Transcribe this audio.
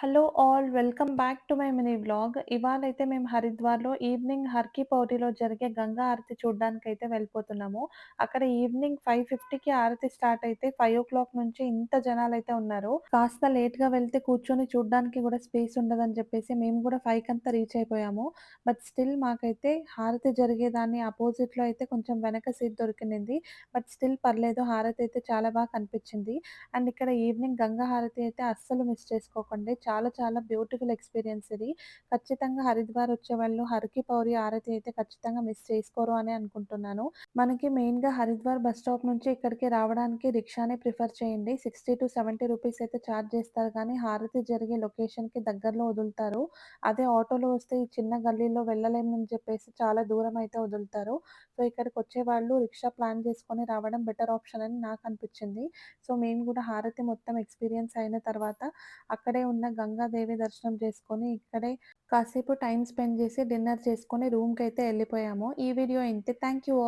Hello all welcome back to my mini vlog. ఇవాళైతే మేము హరిద్వార్‌లో ఈవినింగ్ హర్ కి పౌడిలో జరిగే గంగా హారతి చూడ్డానికైతే వెళ్ళిపోతున్నాము. అక్కడ ఈవినింగ్ 5:50కి హారతి స్టార్ట్ అయితే 5:00 నుంచి ఇంత జనాలైతే ఉన్నారు. కాస్త లేట్‌గా వెళ్తే కూర్చొని చూడ్డానికి గూడా స్పేస్ ఉండదని చెప్పేసి మేము గూడా 5కంతా రీచ్ అయిపోయాము. బట్ స్టిల్ మాకైతే హారతి జరిగేదాన్ని అపోజిట్‌లో అయితే కొంచెం వెనక సీట్ దొరికింది. బట్ స్టిల్ పర్లేదు హారతి అయితే చాలా బాగా కనిపించింది. అండ్ ఇక్కడ ఈవినింగ్ గంగా హారతి అయితే అస్సలు మిస్ చేసుకోకండి. చాలా చాలా బ్యూటిఫుల్ ఎక్స్‌పీరియన్స్ ఇది. ఖచ్చితంగా హరిద్వార్ వచ్చేవాళ్ళు హర్ కి పౌరి హారతి అయితే ఖచ్చితంగా మిస్ చేసుకోరు అని అనుకుంటున్నాను. మనకి మెయిన్‌గా హరిద్వార్ బస్ స్టాప్ నుంచి ఇక్కడికి రావడానికి రిక్షానే ప్రిఫర్ చేయండి. 60-70 రూపీస్ అయితే చార్జ్ చేస్తారు కానీ హారతి జరిగే లొకేషన్‌కి దగ్గరలో వదులుతారు. అదే ఆటోలో వస్తే ఈ చిన్న గల్లీలో వెళ్ళలేమని చెప్పేసి చాలా దూరం అయితే వదులుతారు. సో, ఇక్కడికొచ్చేవాళ్ళు రిక్షా ప్లాన్ చేసుకొని రావడం బెటర్ ఆప్షన్ అని నాకు అనిపించింది. సో, మేము గూడా హారతి మొత్తం ఎక్స్‌పీరియన్స్ అయిన తర్వాత అక్కడే ఉన్న గంగాదేవి దర్శనం చేసుకొని, ఇక్కడే కాసేపు టైమ్ స్పెండ్ చేసి డిన్నర్ చేసుకొని రూమ్‌కైతే ఎళ్ళిపోయాము. ఈ వీడియో ఇంతే. Thank you all.